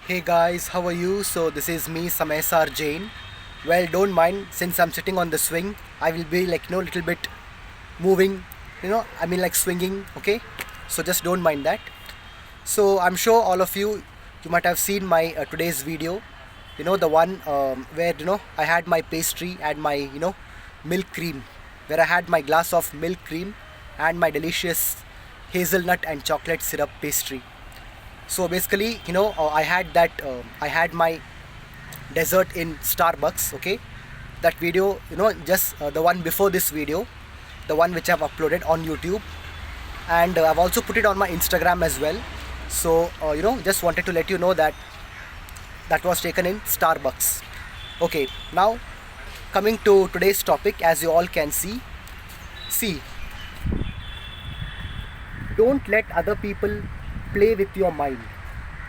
Hey guys, how are you? So this is me, Samesar Jain. Well, don't mind since I'm sitting on the swing. I will be like little bit moving. I mean like swinging. Okay, so just don't mind that. So I'm sure all of you might have seen my today's video. The one where I had my pastry and my milk cream, where I had my glass of milk cream and my delicious hazelnut and chocolate syrup pastry. So basically, I had that. I had my dessert in Starbucks. Okay, that video, just the one before this video, the one which I've uploaded on YouTube, and I've also put it on my Instagram as well. So just wanted to let you know that that was taken in Starbucks. Okay, now coming to today's topic, as you all can see, don't let other people play with your mind.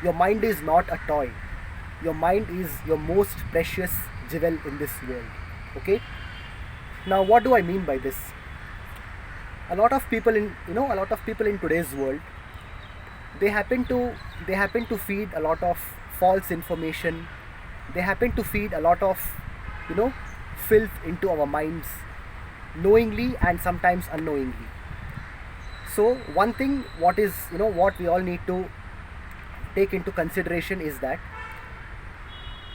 Your mind is not a toy. Your mind is your most precious jewel in this world. Okay? Now what do I mean by this? A lot of people in today's world, they happen to feed a lot of false information. They happen to feed a lot of you know filth into our minds, knowingly and sometimes unknowingly. So one thing, what we all need to take into consideration is that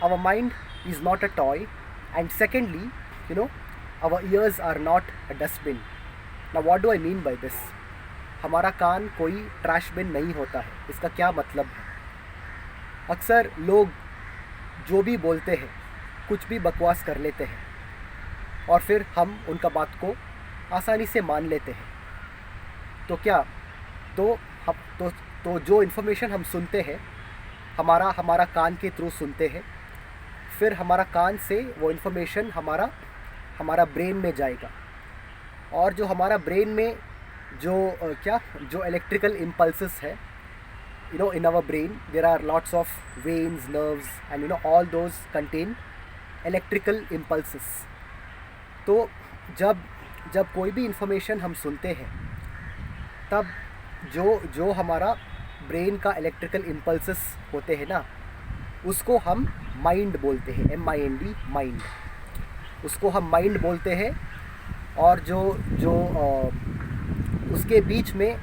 our mind is not a toy, and secondly, you know our ears are not a dustbin. Now what do I mean by this? हमारा कान कोई trash बिन नहीं होता है. इसका क्या मतलब है? अक्सर लोग जो भी बोलते हैं, कुछ भी बकवास कर लेते हैं, और फिर हम उनका बात को आसानी से मान लेते हैं. तो क्या तो हम तो जो इन्फॉर्मेशन हम सुनते हैं, हमारा हमारा कान के थ्रू सुनते हैं, फिर हमारा कान से वो इन्फॉर्मेशन हमारा हमारा ब्रेन में जाएगा. और जो हमारा ब्रेन में जो इलेक्ट्रिकल इम्पल्सेस है, in our brain there are lots of veins, nerves, and all those contain electrical impulses. तो जब जब कोई भी इंफॉर्मेशन हम सुनते हैं, तब जो जो हमारा ब्रेन का इलेक्ट्रिकल इम्पल्सेस होते हैं ना, उसको हम माइंड बोलते हैं. MIND, mind. उसको हम माइंड बोलते हैं. और जो जो उसके बीच में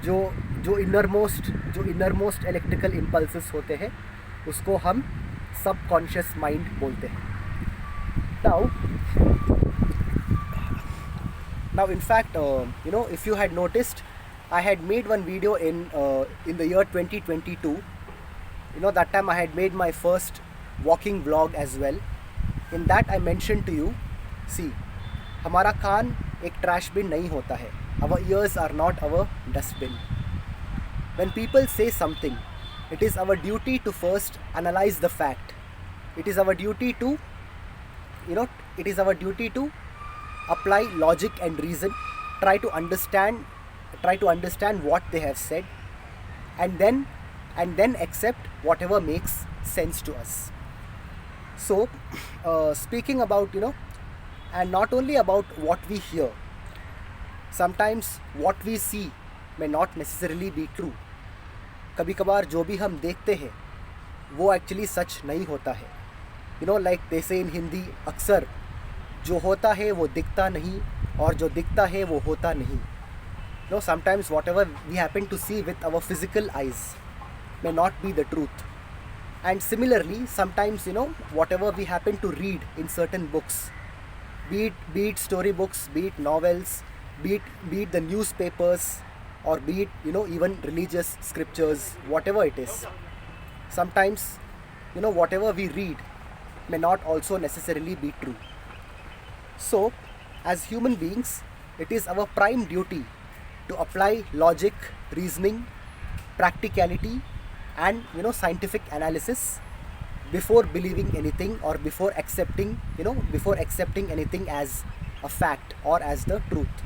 जो जो इनरमोस्ट इलेक्ट्रिकल इम्पल्सेस होते हैं, उसको हम सबकॉन्शियस माइंड बोलते हैं. Now now in fact, if you had noticed, I had made one video in the year 2022. That time I had made my first walking vlog as well. In that I mentioned to you, see, हमारा कान एक trash बिन नहीं होता है. Our ears are not our dustbin. When people say something, it is our duty to first analyze the fact. It is our duty to apply logic and reason, try to understand what they have said, and then accept whatever makes sense to us. So speaking about, and not only about what we hear, sometimes what we see may not necessarily be true. कभी कभार जो भी हम देखते हैं वो actually सच नहीं होता है. लाइक दे से इन हिंदी, अक्सर जो होता है वो दिखता नहीं, और जो दिखता है वो होता नहीं. Sometimes whatever we happen to see with our physical eyes may not be the truth. And similarly, sometimes whatever we happen to read in certain books, be it story books, be it novels, be it the newspapers, or be it even religious scriptures, whatever it is, sometimes whatever we read may not also necessarily be true. So as human beings, it is our prime duty to apply logic, reasoning, practicality, and scientific analysis before believing anything, or before accepting anything as a fact or as the truth.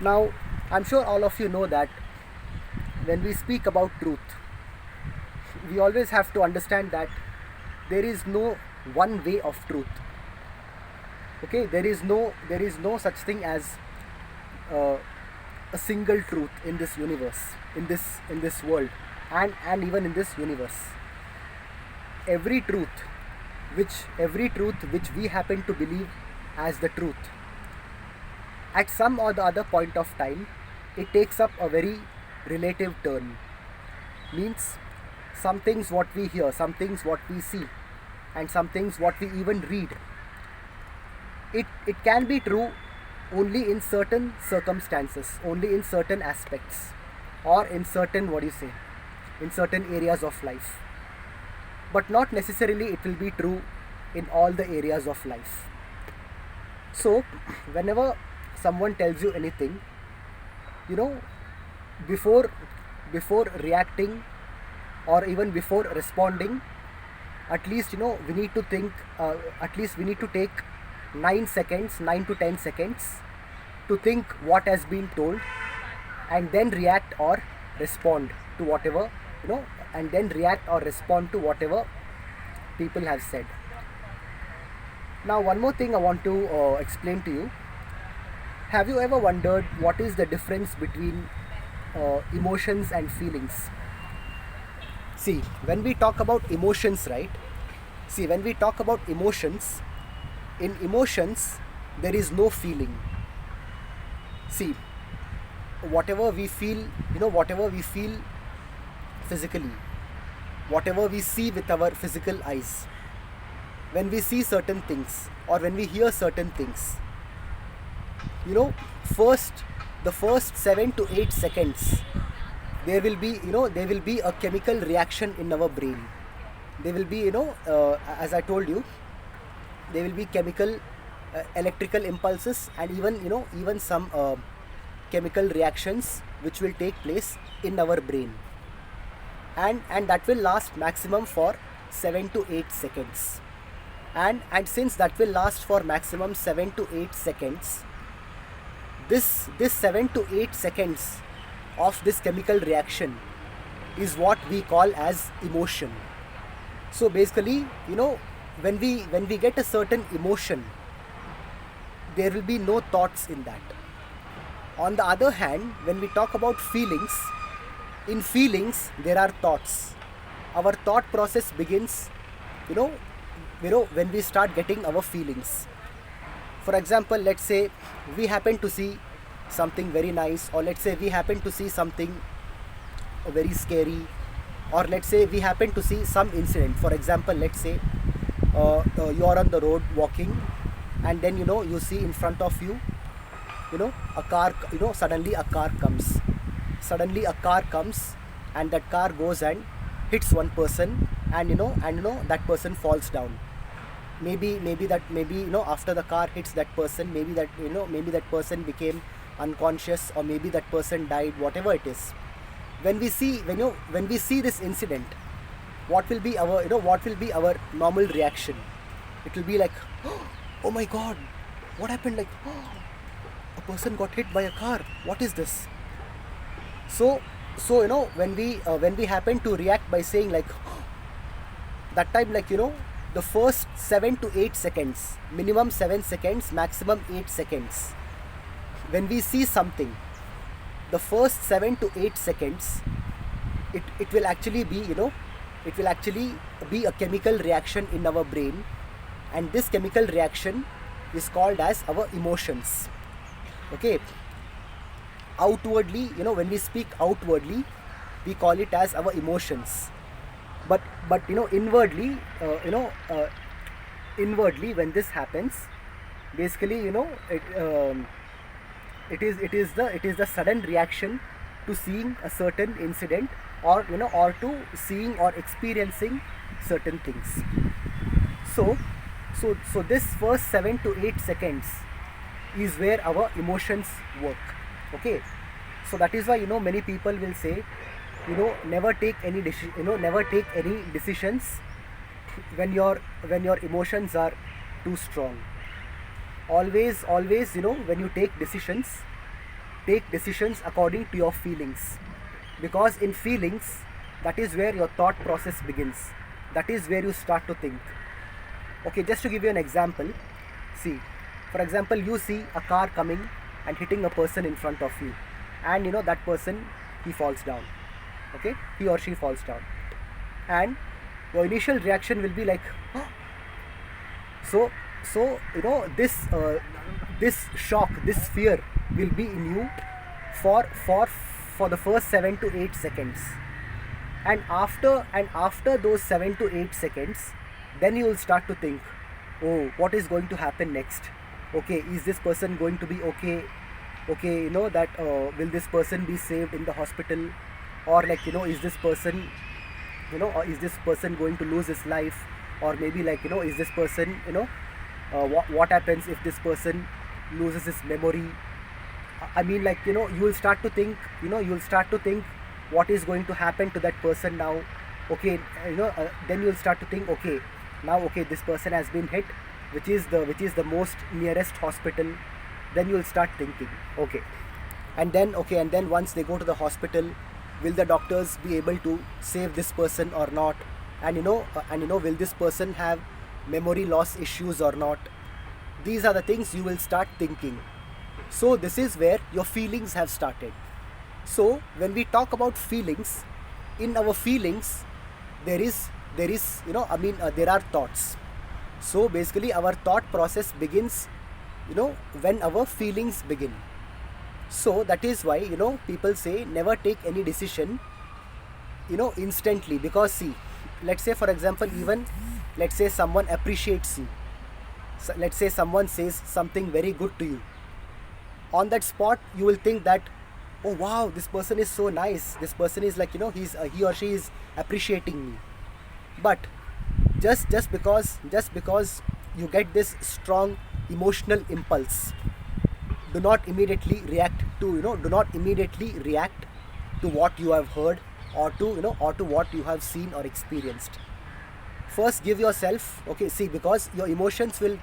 Now I'm sure all of you know that when we speak about truth, we always have to understand that there is no one way of truth. Okay, there is no such thing as a single truth in this universe, in this world. and even in this universe. Every truth which we happen to believe as the truth, at some or the other point of time, it takes up a very relative turn. Means some things what we hear, some things what we see, and some things what we even read, it can be true only in certain circumstances, only in certain aspects, or in certain, what do you say, in certain areas of life. But not necessarily it will be true in all the areas of life. So, whenever someone tells you anything, you know, before reacting or even before responding, at least we need to think. At least we need to take 9 seconds, 9 to 10 seconds, to think what has been told, and then react or respond to whatever and then react or respond to whatever people have said. Now, one more thing I want to explain to you. Have you ever wondered what is the difference between emotions and feelings? See, when we talk about emotions, right? See, when we talk about emotions, in emotions, there is no feeling. See, whatever we feel, whatever we feel physically, whatever we see with our physical eyes, when we see certain things or when we hear certain things, first, the first 7 to 8 seconds, there will be a chemical reaction in our brain. There will be, as I told you, there will be chemical, electrical impulses, and even some chemical reactions which will take place in our brain, and that will last maximum for 7 to 8 seconds. And since that will last for maximum 7 to 8 seconds, this 7 to 8 seconds of this chemical reaction is what we call as emotion. So basically, when we get a certain emotion, there will be no thoughts in that. On the other hand, when we talk about feelings, in feelings there are thoughts. Our thought process begins, when we start getting our feelings. For example, let's say we happen to see something very nice, or let's say we happen to see something very scary, or let's say we happen to see some incident. For example, let's say you are on the road walking, and then you see in front of you, a car, suddenly a car comes. Suddenly a car comes, and that car goes and hits one person, and that person falls down. Maybe after the car hits that person, maybe that person became unconscious, or maybe that person died, whatever it is. When we see this incident, what will be our normal reaction? It will be like, oh my god, what happened? Like, a person got hit by a car, what is this? So when we happen to react by saying like, that time, like, the first 7 to 8 seconds, minimum 7 seconds, maximum 8 seconds, when we see something, the first 7 to 8 seconds, it will actually be a chemical reaction in our brain, and this chemical reaction is called as our emotions. Okay, outwardly, when we speak outwardly, we call it as our emotions. But inwardly, inwardly, when this happens, basically, it is the sudden reaction to seeing a certain incident, or to seeing or experiencing certain things. So this first 7 to 8 seconds is where our emotions work. Okay, so that is why many people will say, never take any decisions when your emotions are too strong. Always, when you take decisions according to your feelings, because in feelings, that is where your thought process begins. That is where you start to think. Okay, just to give you an example, see, for example, you see a car coming and hitting a person in front of you, and that person, he falls down. Okay, he or she falls down, and your initial reaction will be like, so this shock, this fear will be in you for for for the first 7 to 8 seconds, and after those 7 to 8 seconds, then you will start to think, oh, what is going to happen next? Okay, is this person going to be okay? Okay, that will this person be saved in the hospital, or like, is this person, or is this person going to lose his life, or maybe like, is this person, what happens if this person loses his memory? I mean, like, you will start to think, what is going to happen to that person now. Okay, then you'll start to think, okay, now, okay, this person has been hit, which is the most nearest hospital. Then you'll start thinking, okay, and then once they go to the hospital, will the doctors be able to save this person or not? And will this person have memory loss issues or not? These are the things you will start thinking. So this is where your feelings have started. So when we talk about feelings, in our feelings, there are thoughts. So basically our thought process begins, when our feelings begin. So that is why, people say never take any decision, instantly. Because see, let's say for example, even let's say someone appreciates you. So let's say someone says something very good to you. On that spot, you will think that, oh wow, this person is so nice. This person is like, he or she is appreciating me. But just because you get this strong emotional impulse, do not immediately react to what you have heard, or to what you have seen or experienced. First give yourself, okay, see, because your emotions will,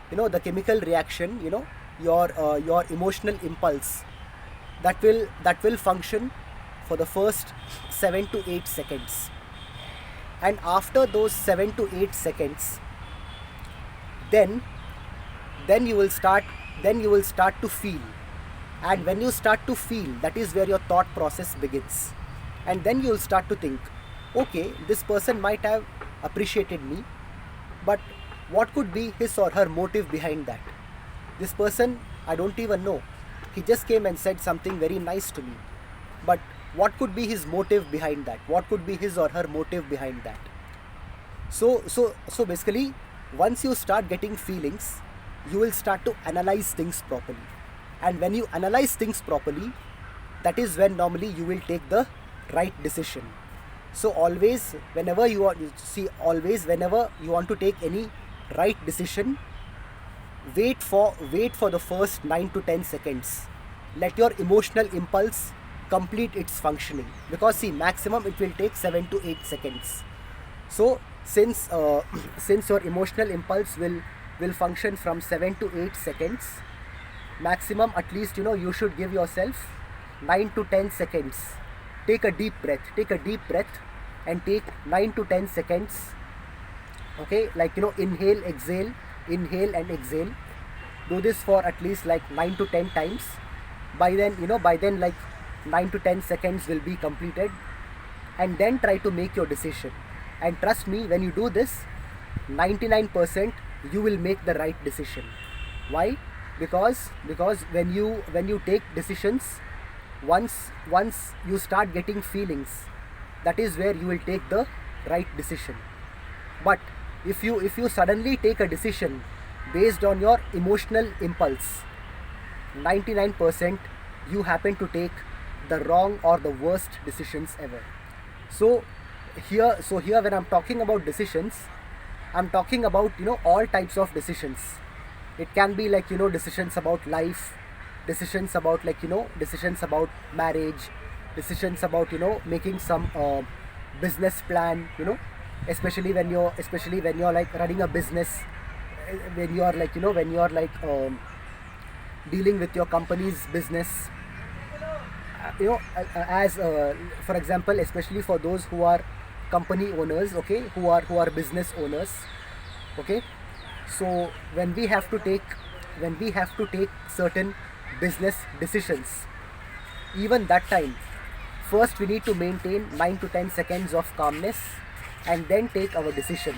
the chemical reaction, your emotional impulse, that will function for the first 7 to 8 seconds. And after those 7 to 8 seconds, then you will start to feel. And when you start to feel, that is where your thought process begins. And then you will start to think, okay, this person might have appreciated me, but what could be his or her motive behind that? This person, I don't even know. He just came and said something very nice to me, but what could be his motive behind that? What could be his or her motive behind that? So basically, once you start getting feelings, you will start to analyze things properly. And when you analyze things properly, that is when normally you will take the right decision. So always, whenever you want to take any right decision, wait for the first 9 to 10 seconds. Let your emotional impulse complete its functioning, because see, maximum it will take 7 to 8 seconds. So since your emotional impulse will function from 7 to 8 seconds, maximum, at least, you should give yourself 9 to 10 seconds. Take a deep breath and take 9 to 10 seconds. Okay, like, inhale and exhale. Do this for at least like 9 to 10 times. By then like 9 to 10 seconds will be completed, and then try to make your decision. And trust me, when you do this, 99% you will make the right decision. Why? Because when you take decisions, once you start getting feelings, that is where you will take the right decision. But if you suddenly take a decision based on your emotional impulse, 99% you happen to take the wrong or the worst decisions ever. So here when I'm talking about decisions, I'm talking about, all types of decisions. It can be like, decisions about life, decisions about marriage, decisions about, making some business plan, especially when you're like running a business, when you're dealing with your company's business. As for example, especially for those who are company owners, okay, who are business owners, okay. So when we have to take certain business decisions, even that time, First, we need to maintain 9 to 10 seconds of calmness and then take our decision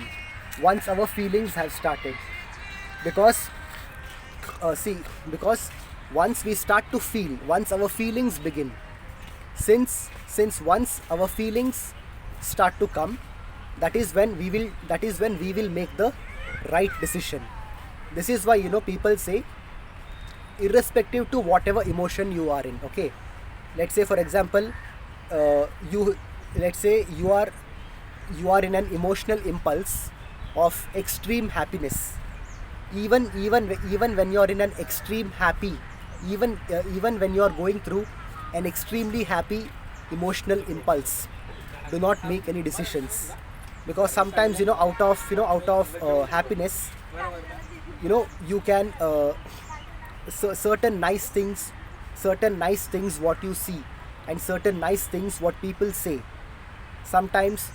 once our feelings have started. Because, because once we start to feel, once our feelings begin, since once our feelings start to come, that is when we will make the right decision. This is why people say, irrespective to whatever emotion you are in, okay, let's say for example, you let's say you are in an emotional impulse of extreme happiness. Even when you are in an extreme happy, even when you are going through an extremely happy emotional impulse, do not make any decisions. Because sometimes out of happiness, you can certain nice things what you see, and certain nice things what people say, sometimes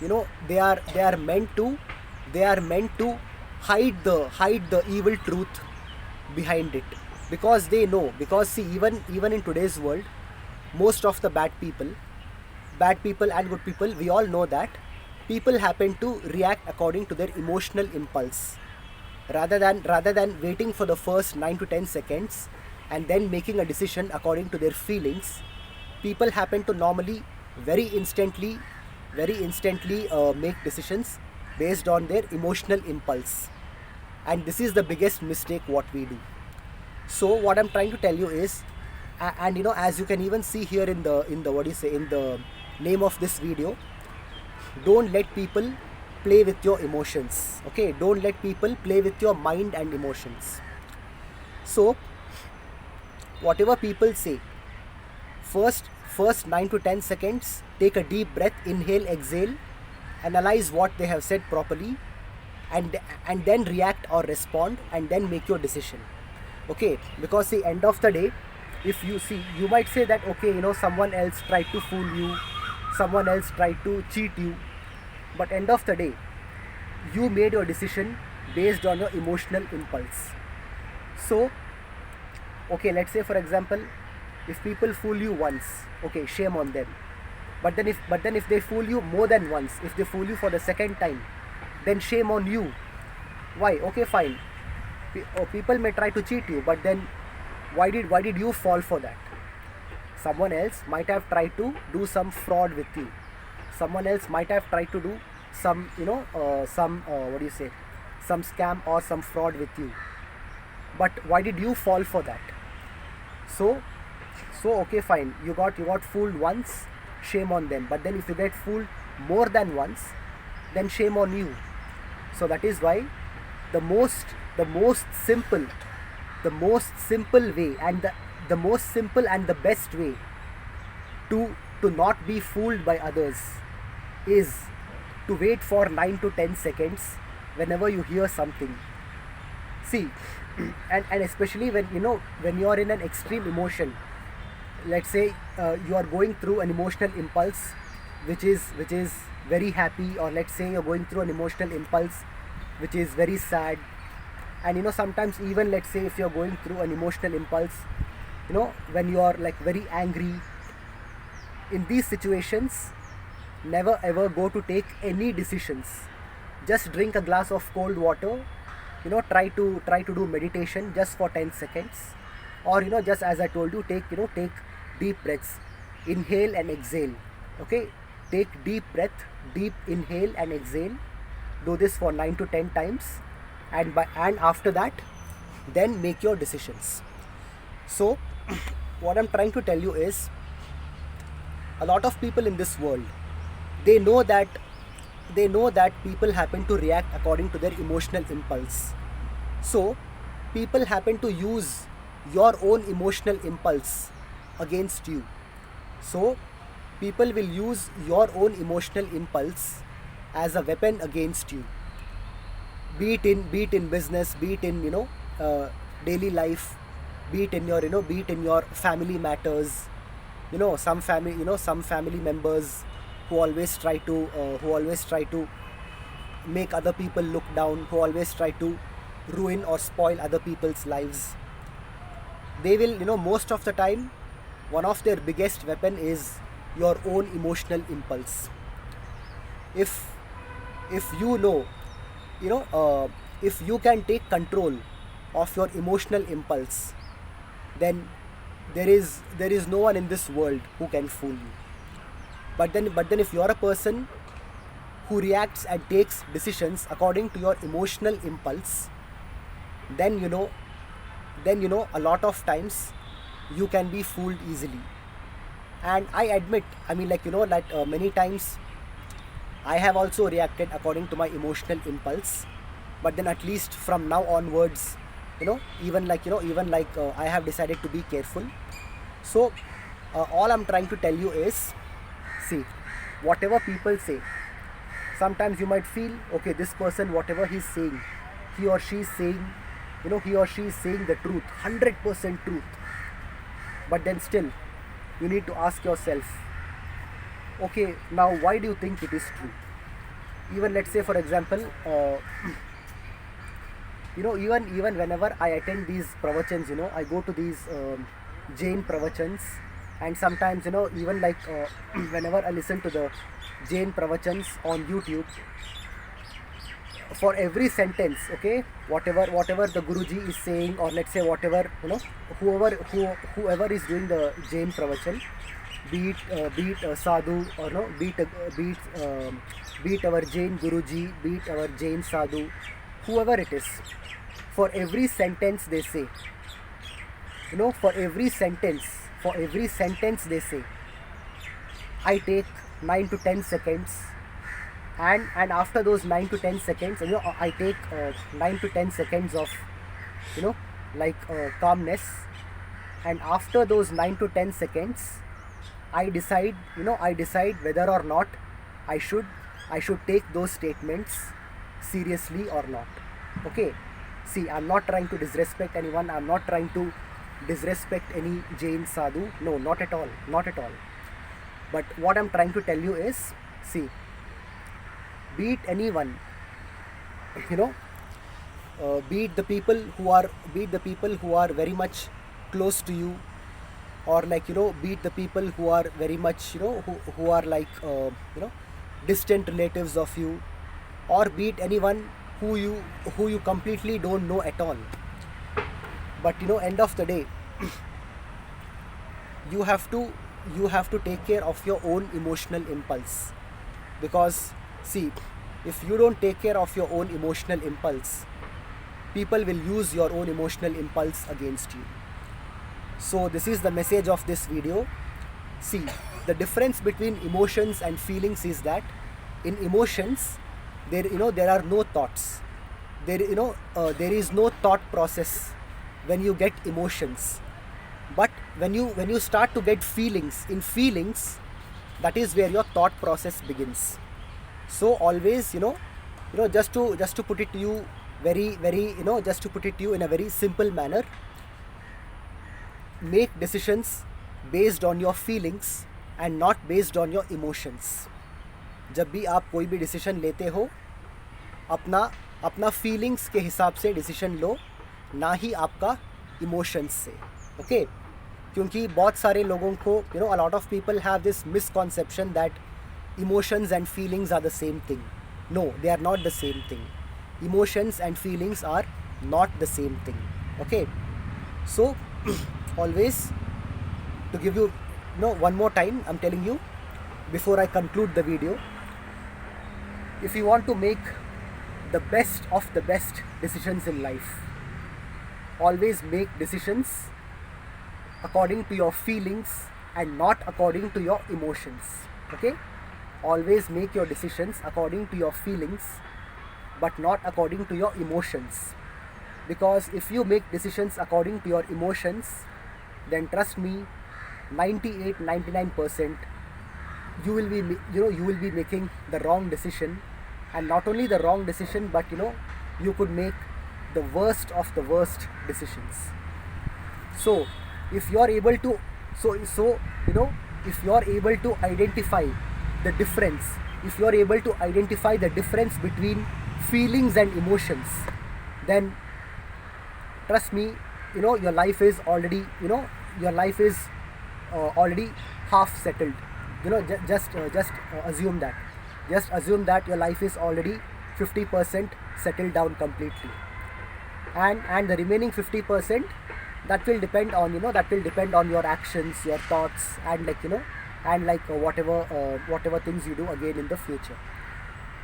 they are meant to hide the evil truth behind it. Because they know, because see, even in today's world, most of the bad people and good people, we all know that people happen to react according to their emotional impulse, rather than waiting for the first 9 to 10 seconds and then making a decision according to their feelings. People happen to normally very instantly make decisions based on their emotional impulse, and this is the biggest mistake what we do. So what I'm trying to tell you is, and as you can even see here in the what do you say, in the name of this video, don't let people play with your emotions. Okay, don't let people play with your mind and emotions. So whatever people say, first 9 to 10 seconds, take a deep breath, inhale, exhale, analyze what they have said properly, and then react or respond, and then make your decision. Okay, because the end of the day, if you see, you might say that, okay, someone else tried to fool you, someone else tried to cheat you, but end of the day, you made your decision based on your emotional impulse. So okay, let's say for example, if people fool you once, okay, shame on them. But then if they fool you more than once, if they fool you for the second time, then shame on you. Why? Okay, fine, people may try to cheat you, but then why did you fall for that? Someone else might have tried to do some fraud with you. Someone else might have tried to do some what do you say, some scam or some fraud with you. But why did you fall for that? So okay, fine, you got fooled once, shame on them. But then if you get fooled more than once, then shame on you. So that is why the most simple way, and the most simple and the best way to not be fooled by others is to wait for 9 to 10 seconds whenever you hear something. See, and especially when you are in an extreme emotion, let's say you are going through an emotional impulse which is very happy, or let's say you're going through an emotional impulse which is very sad. And sometimes, even let's say if you're going through an emotional impulse, when you are like very angry, in these situations, never ever go to take any decisions. Just drink a glass of cold water, try to do meditation just for 10 seconds, or just as I told you, take deep breaths, inhale and exhale. Okay, take deep breath, deep inhale and exhale, do this for 9 to 10 times, and after that, then make your decisions. So what I'm trying to tell you is, a lot of people in this world, they know that people happen to react according to their emotional impulse. So people happen to use your own emotional impulse against you. So people will use your own emotional impulse as a weapon against you, be it in business, be it in daily life, be it in your family matters. Some family members who always try to make other people look down, who always try to ruin or spoil other people's lives. They will, most of the time, one of their biggest weapon is your own emotional impulse. If you know, you know, if you can take control of your emotional impulse, then there is no one in this world who can fool you. But then if you are a person who reacts and takes decisions according to your emotional impulse, then a lot of times you can be fooled easily. And I admit, I mean, that many times I have also reacted according to my emotional impulse, but then at least from now onwards, I have decided to be careful. So all I'm trying to tell you is, see, whatever people say, sometimes you might feel, okay, this person, whatever he's saying, he or she is saying, he or she is saying the truth, 100% truth. But then still, you need to ask yourself, okay, now why do you think it is true? Even let's say, for example, even whenever I attend these pravachans, I go to these Jain pravachans, and sometimes, even whenever I listen to the Jain pravachans on YouTube, for every sentence, okay, whatever the Guruji is saying, or let's say whatever, whoever is doing the Jain pravachan, be it sadhu, or no, be it our Jain Guruji, be it our Jain sadhu, whoever it is, for every sentence they say, for every sentence they say, I take 9 to 10 seconds, and after those 9 to 10 seconds, I take 9 to 10 seconds of, calmness, and after those 9 to 10 seconds, I decide whether or not I should take those statements seriously or not. Okay, see, I'm not trying to disrespect anyone, I'm not trying to disrespect any Jain sadhu, no, not at all. But what I'm trying to tell you is, see, be it anyone, be it the people who are very much close to you, or be it the people who are very much, who are distant relatives of you, or be it anyone who you completely don't know at all. But end of the day, you have to take care of your own emotional impulse. Because see, if you don't take care of your own emotional impulse, people will use your own emotional impulse against you. So this is the message of this video. See, the difference between emotions and feelings is that in emotions, there are no thoughts. There is no thought process when you get emotions. But when you start to get feelings, in feelings, that is where your thought process begins. So always, just to put it to you just to put it to you in a very simple manner, make decisions based on your feelings and not based on your emotions. जब भी आप कोई भी decision लेते हो, अपना feelings के हिसाब से डिसीजन लो, ना ही आपका इमोशंस से. ओके, क्योंकि बहुत सारे लोगों को, a lot of people have this misconception that emotions and feelings are the same thing. No, they are not the same thing. Emotions and feelings are not the same thing. Okay, so always, to give you, one more time, I'm telling you before I conclude the video, if you want to make the best of the best decisions in life, always make decisions according to your feelings and not according to your emotions. Okay, always make your decisions according to your feelings but not according to your emotions. Because if you make decisions according to your emotions, then trust me, 98-99% you will be making the wrong decision. And not only the wrong decision, but you could make the worst of the worst decisions. So if you are able to if you are able to identify the difference, if you are able to identify the difference between feelings and emotions, then trust me, your life is already already half settled. Assume that. Just assume that your life is already 50% settled down completely, and the remaining 50%, that will depend on, that will depend on your actions, your thoughts, and whatever things you do again in the future.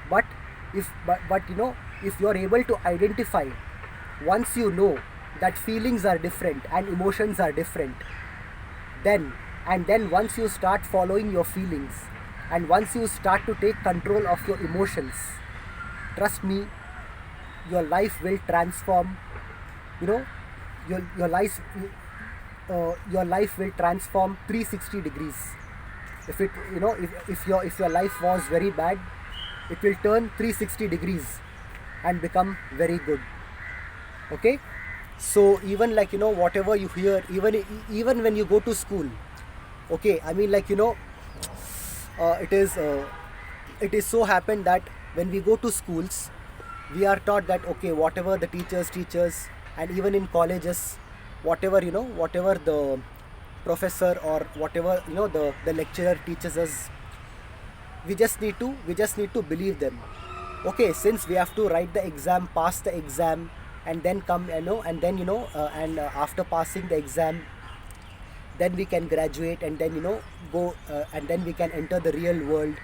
But if you're able to identify, once you know that feelings are different and emotions are different, then once you start following your feelings, and once you start to take control of your emotions, trust me, your life will transform. you know your life will transform 360 degrees. If it you know if your life was very bad, it will turn 360 degrees and become very good. Okay. So even whatever you hear, even when you go to school, okay, I mean, uh, it is uh, it is so happened that when we go to schools, we are taught that, okay, whatever the teachers, and even in colleges, whatever the professor, or whatever the lecturer teaches us, we just need to believe them. Okay, since we have to write the exam, pass the exam, and then come, and then and after passing the exam, then we can graduate, and then go, and then we can enter the real world,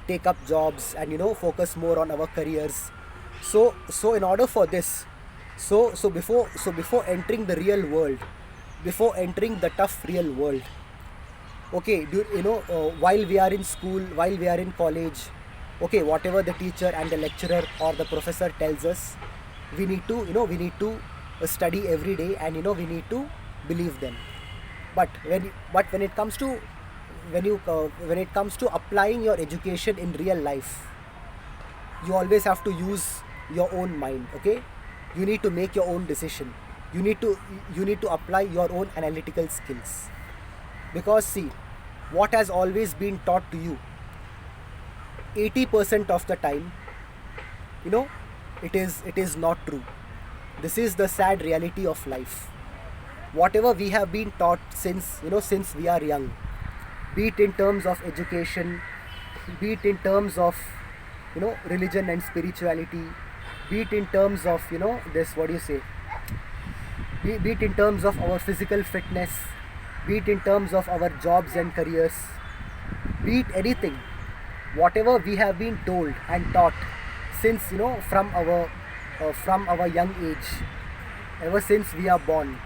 take up jobs, and focus more on our careers. So in order for this, before entering the real world, before entering the tough real world, okay, while we are in school, while we are in college, okay, whatever the teacher and the lecturer or the professor tells us, we need to study every day, and we need to believe them. But when it comes to, when it comes to applying your education in real life, you always have to use your own mind. Okay, you need to make your own decision. You need to apply your own analytical skills. Because see, what has always been taught to you, 80% of the time, you know it is not true. This is the sad reality of life. Whatever we have been taught since we are young, be it in terms of education, be it in terms of religion and spirituality, be it in terms of this, what do you say, be it in terms of our physical fitness, be it in terms of our jobs and careers, be it anything, whatever we have been told and taught since from our young age, ever since we are born,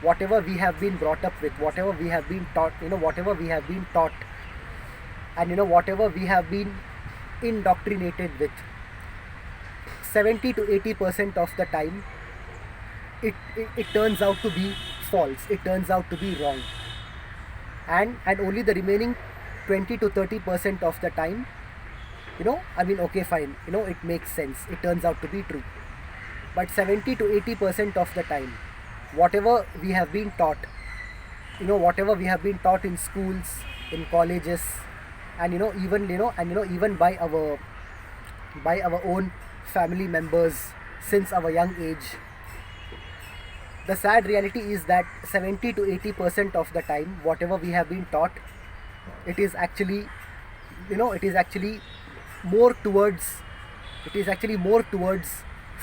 whatever we have been brought up with, whatever we have been taught, whatever we have been taught, and whatever we have been indoctrinated with, 70 to 80% of the time, it turns out to be false, it turns out to be wrong. And only the remaining 20 to 30% of the time, I mean, okay, fine, it makes sense, it turns out to be true. But 70 to 80% of the time, whatever we have been taught, whatever we have been taught in schools, in colleges, and even by our own family members since our young age, the sad reality is that 70 to 80% of the time, whatever we have been taught, it is actually it is actually more towards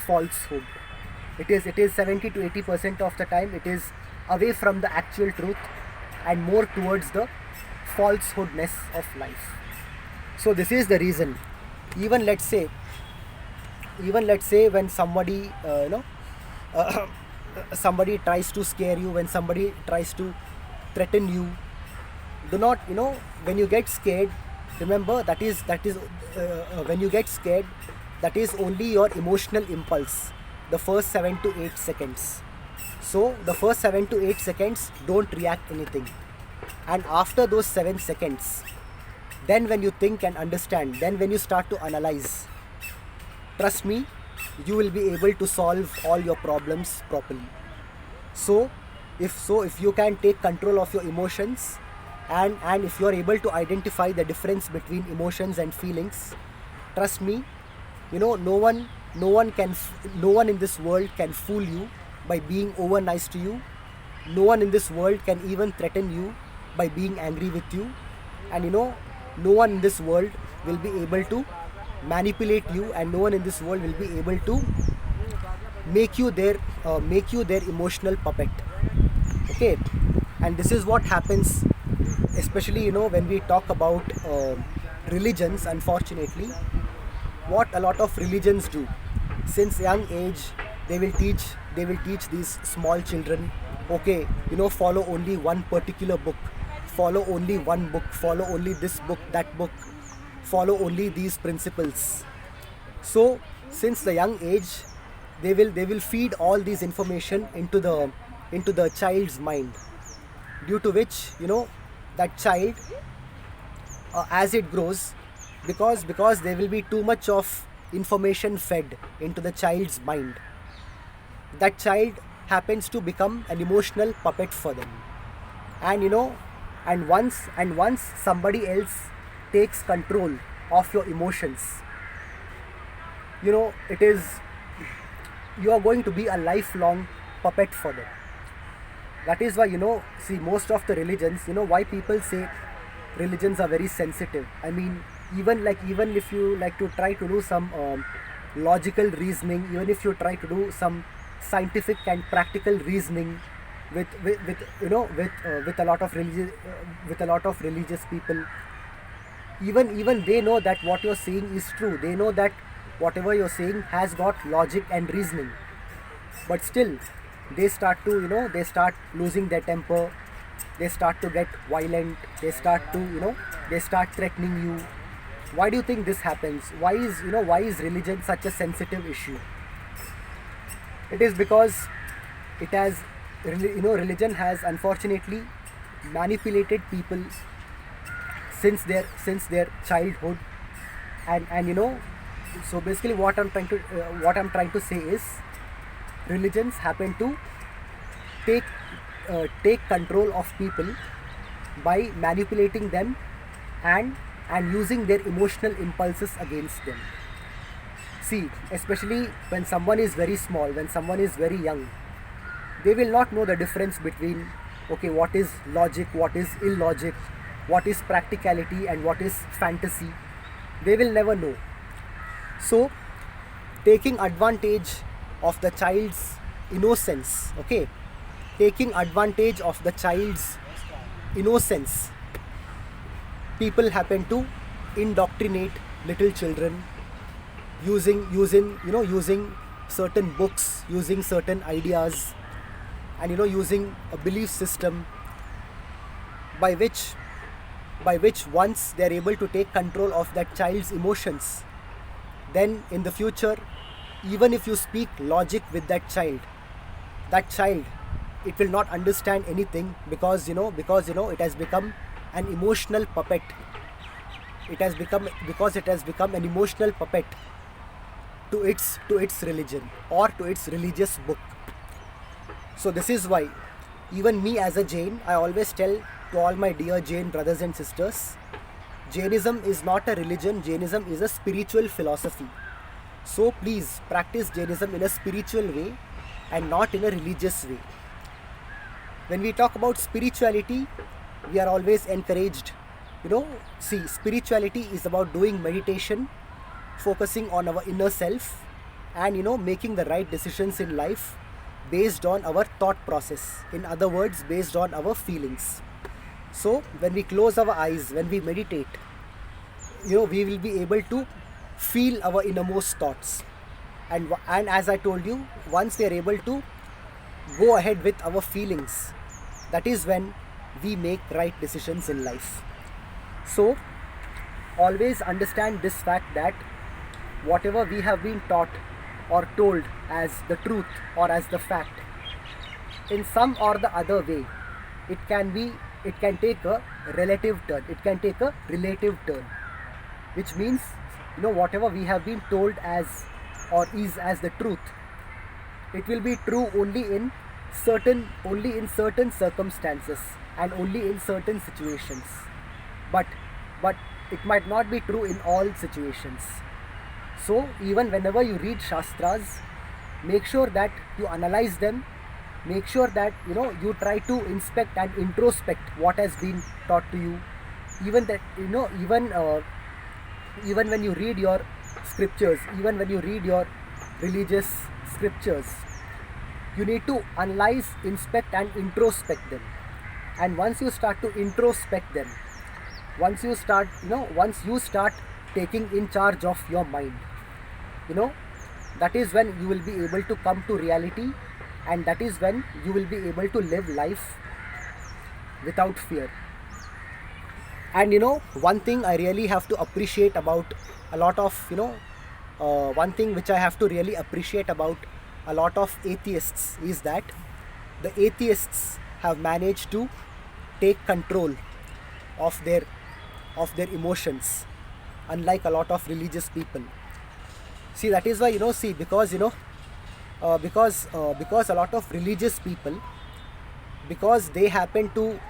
falsehood. It is 70 to 80% of the time, it is away from the actual truth, and more towards the falsehoodness of life. So this is the reason. Even let's say when somebody somebody tries to scare you, when somebody tries to threaten you, do not, when you get scared, remember that is when you get scared, that is only your emotional impulse, the first 7 to 8 seconds. So the first 7 to 8 seconds, don't react anything, and after those 7 seconds, then when you think and understand, then when you start to analyze, trust me, you will be able to solve all your problems properly. So if you can take control of your emotions, and if you are able to identify the difference between emotions and feelings, trust me, no one in this world can fool you by being over nice to you. No one in this world can even threaten you by being angry with you. And no one in this world will be able to manipulate you, and no one in this world will be able to make you their emotional puppet. Okay, and this is what happens, especially when we talk about religions. Unfortunately, what a lot of religions do, since young age, they will teach these small children, okay, follow only one particular book, follow only one book, follow only this book, that book, follow only these principles. So since the young age, they will feed all these information into the child's mind, due to which that child, as it grows, because there will be too much of information fed into the child's mind, that child happens to become an emotional puppet for them. And once somebody else takes control of your emotions, it is, you are going to be a lifelong puppet for them. That is why, see, most of the religions, why people say religions are very sensitive. I mean, even if you like to try to do some logical reasoning, even if you try to do some scientific and practical reasoning with a lot of religious people, even they know that what you're saying is true. They know that whatever you're saying has got logic and reasoning, but still they start to, they start losing their temper, they start to get violent, they start threatening you. Why do you think this happens? Why is religion such a sensitive issue? It is because religion has unfortunately manipulated people since their childhood. And so basically what I'm trying to say is, religions happen to take control of people by manipulating them, and using their emotional impulses against them. See, especially when someone is very small, when someone is very young, they will not know the difference between, okay, what is logic, what is illogic, what is practicality, and what is fantasy. They will never know. So taking advantage of the child's innocence, okay, taking advantage of the child's innocence, people happen to indoctrinate little children using certain books, using certain ideas, and using a belief system by which once they are able to take control of that child's emotions, then in the future, even if you speak logic with that child, it will not understand anything, because it has become an emotional puppet. It has become an emotional puppet to its religion, or to its religious book. So this is why, even me as a Jain, I always tell to all my dear Jain brothers and sisters, Jainism is not a religion, Jainism is a spiritual philosophy. So please practice Jainism in a spiritual way and not in a religious way. When we talk about spirituality, we are always encouraged, see, spirituality is about doing meditation, focusing on our inner self, and making the right decisions in life based on our thought process. In other words, based on our feelings. So when we close our eyes, when we meditate, we will be able to feel our innermost thoughts. And as I told you, once we are able to go ahead with our feelings, that is when we make right decisions in life. So always understand this fact, that whatever we have been taught or told as the truth or as the fact, in some or the other way, it can take a relative turn, it can take a relative turn, which means, whatever we have been told as, or is as the truth, it will be true only in certain circumstances, and only in certain situations, but it might not be true in all situations. So even whenever you read Shastras, make sure that you analyze them, make sure that you try to inspect and introspect what has been taught to you, even that, even when you read your scriptures, even when you read your religious scriptures, you need to analyze, inspect, and introspect them. And once you start to introspect them, once you start taking in charge of your mind, you know that is when you will be able to come to reality, and that is when you will be able to live life without fear. And one thing I really have to appreciate about a lot of one thing which I have to really appreciate about a lot of atheists is that the atheists have managed to take control of their emotions, unlike a lot of religious people. See, that is why, see, because because a lot of religious people, because they happen to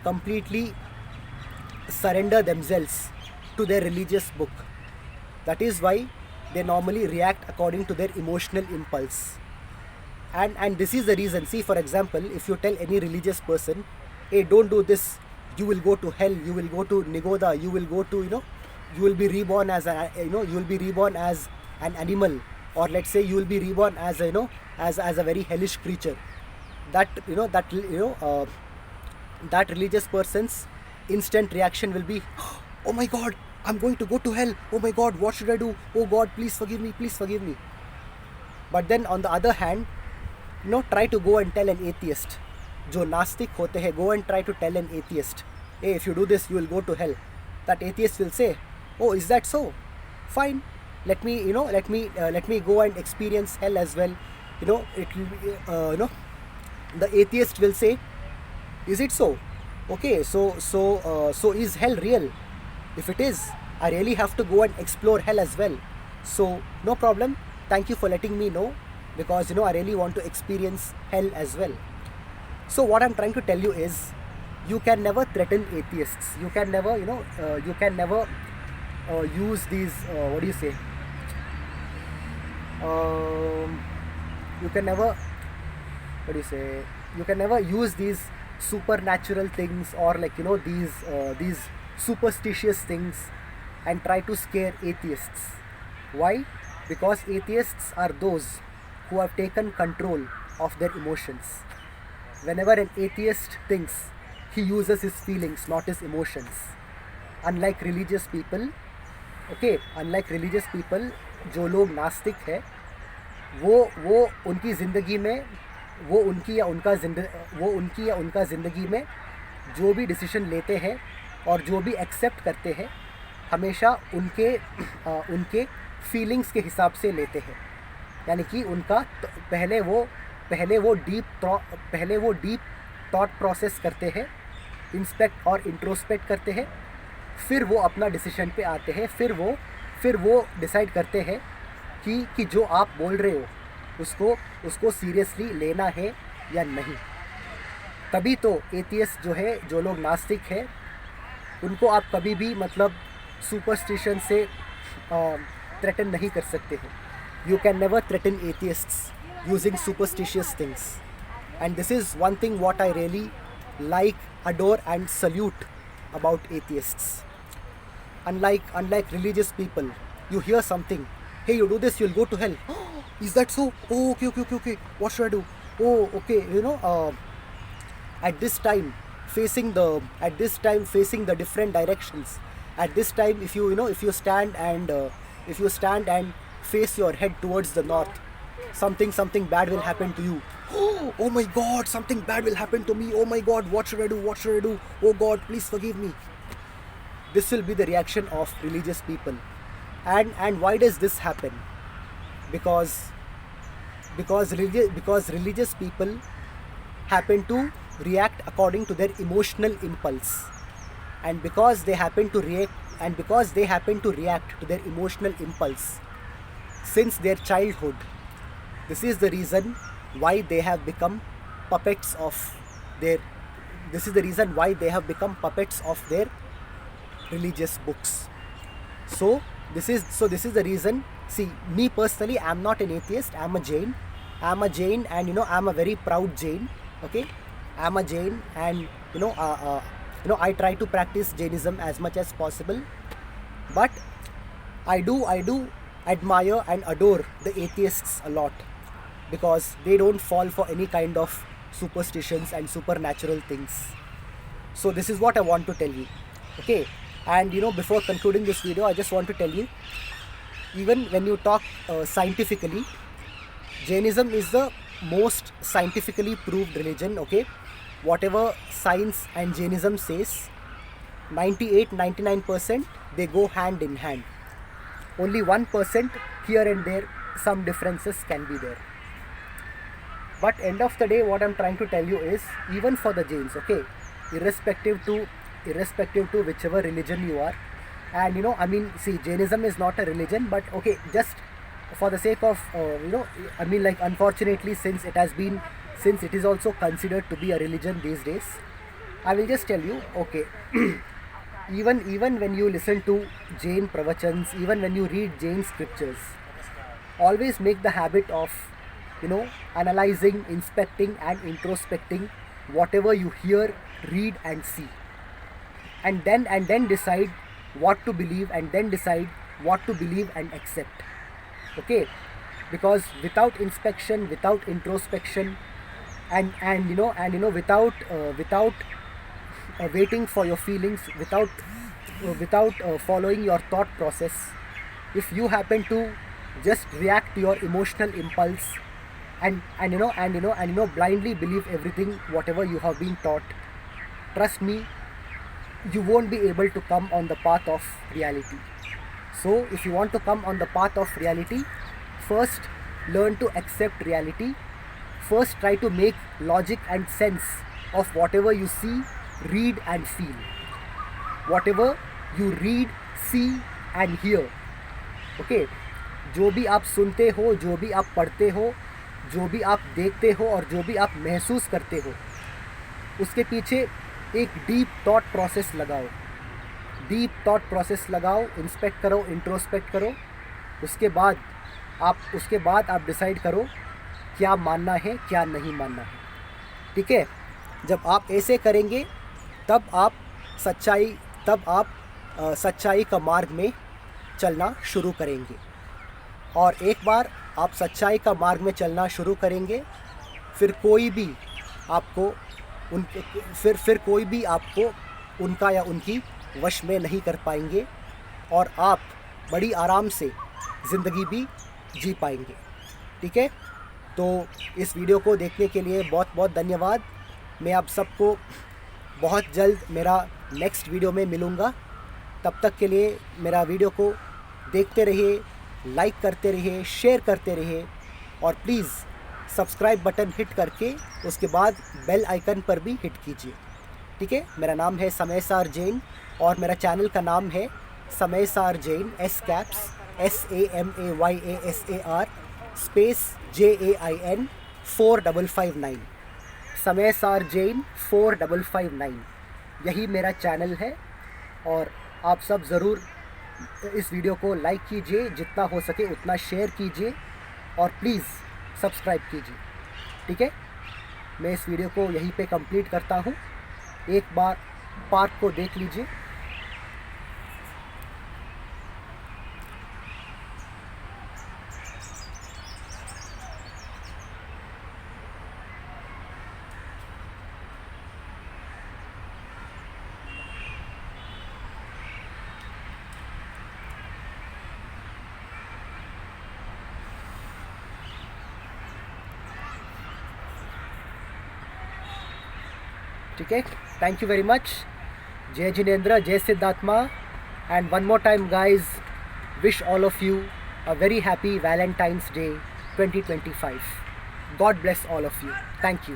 completely surrender themselves to their religious book. That is why they normally react according to their emotional impulse. And this is the reason. See, for example, if you tell any religious person, hey, don't do this, you will go to hell, you will go to Nigoda, you will go to, you will be reborn as you will be reborn as an animal, or let's say you will be reborn as a, as a very hellish creature. That that religious person's instant reaction will be, oh my god, I'm going to go to hell, oh my god, what should I do, oh god, please forgive me, please forgive me. But then on the other hand, try to go and tell an atheist, जो नास्तिक होते हैं, go and try to tell an atheist, hey, if you do this you will go to hell. That atheist will say, oh, is that so? Fine, let me go and experience hell as well. It will be, the atheist will say, is it so? Okay, so is hell real? If it is, I really have to go and explore hell as well. So no problem, thank you for letting me know, because I really want to experience hell as well. So what I'm trying to tell you is, you can never threaten atheists. You can never use these what do you say, you can never you can never use these supernatural things, or these superstitious things, and try to scare atheists. Why? Because atheists are those who have taken control of their emotions. Whenever an atheist thinks, he uses his feelings, not his emotions. Unlike religious people, जो लोग नास्तिक है, वो उनकी ज़िंदगी में, वो उनकी या उनका ज़िंदगी में जो भी डिसीजन लेते हैं और जो भी एक्सेप्ट करते हैं, हमेशा उनके फीलिंग्स के हिसाब से लेते हैं. यानी कि उनका पहले वो डीप थॉट प्रोसेस करते हैं, इंस्पेक्ट और इंट्रोस्पेक्ट करते हैं, फिर वो अपना डिसीजन पे आते हैं. फिर वो डिसाइड करते हैं कि जो आप बोल रहे हो उसको सीरियसली लेना है या नहीं. तभी तो एथियस्ट जो है, जो लोग नास्तिक है, उनको आप कभी भी सुपरस्टिशन से थ्रेटन नहीं कर सकते हैं. You can never threaten atheists using superstitious things. And this is one thing what I really like, adore and salute about atheists. Unlike religious people, you hear something, hey, you do this, you'll go to hell. Is that so? Oh, okay. What should I do? Oh, okay. At this time facing the different directions. At this time, if you stand and face your head towards the north, something bad will happen to you. Oh my god, something bad will happen to me. Oh my god, what should I do? Oh god, please forgive me. This will be the reaction of religious people. And why does this happen? Because religious people happen to react according to their emotional impulse. And because they happen to react to their emotional impulse since their childhood, this is the reason why they have become puppets of their religious books. So this is the reason. See, me personally, I'm not an atheist, I'm a Jain, and I'm a very proud Jain. Okay, I'm a Jain, and I try to practice Jainism as much as possible. But I do admire and adore the atheists a lot, because they don't fall for any kind of superstitions and supernatural things. So this is what I want to tell you. Okay, and before concluding this video, I just want to tell you, even when you talk scientifically, Jainism is the most scientifically proved religion. Okay, whatever science and Jainism says, 98-99% they go hand in hand. Only 1% here and there some differences can be there. But end of the day, what I'm trying to tell you is, even for the Jains, okay, irrespective to whichever religion you are, and see, Jainism is not a religion, but okay, just for the sake of unfortunately, since it is also considered to be a religion these days, I will just tell you, okay, even when you listen to Jain pravachans, even when you read Jain scriptures, always make the habit of analyzing, inspecting and introspecting whatever you hear, read and see, and then decide what to believe, and then decide what to believe and accept. Okay, because without inspection, without introspection, without waiting for your feelings, without following your thought process, if you happen to just react to your emotional impulse, and blindly believe everything whatever you have been taught, trust me, you won't be able to come on the path of reality. So if you want to come on the path of reality, first learn to accept reality. First try to make logic and sense of whatever you see, read and feel. Whatever you read, see and hear, okay, जो भी आप सुनते हो, जो भी आप पढ़ते हो, जो भी आप देखते हो और जो भी आप महसूस करते हो, उसके पीछे एक डीप थॉट प्रोसेस लगाओ, इंस्पेक्ट करो, इंट्रोस्पेक्ट करो। उसके बाद आप डिसाइड करो क्या मानना है, क्या नहीं मानना है। ठीक है, जब आप ऐसे करेंगे तब आप सच्चाई का मार्ग में चलना शुरू करेंगे। और एक बार आप सच्चाई का मार्ग में चलना शुरू करेंगे, फिर कोई भी आपको उनका या उनकी वश में नहीं कर पाएंगे, और आप बड़ी आराम से ज़िंदगी भी जी पाएंगे। ठीक है, तो इस वीडियो को देखने के लिए बहुत बहुत धन्यवाद। मैं आप सबको बहुत जल्द मेरा नेक्स्ट वीडियो में मिलूँगा। तब तक के लिए मेरा वीडियो को देखते रहिए, लाइक करते रहिए, शेयर करते रहिए, और प्लीज़ सब्सक्राइब बटन हिट करके उसके बाद बेल आइकन पर भी हिट कीजिए। ठीक है, मेरा नाम है समयसार जैन और मेरा चैनल का नाम है समयसार जैन, SAMAYASAR JAIN 4559, समयसार जैन 4559, यही मेरा चैनल है। और आप सब ज़रूर इस वीडियो को लाइक कीजिए, जितना हो सके उतना शेयर कीजिए, और प्लीज़ सब्सक्राइब कीजिए। ठीक है, मैं इस वीडियो को यहीं पे कंप्लीट करता हूँ। एक बार पार्क को देख लीजिए। ठीक है, थैंक यू वेरी मच। जय जिनेंद्र, जय सिद्धात्मा, and one more time guys, wish all of you a very happy Valentine's day 2025। God bless all of you. Thank you.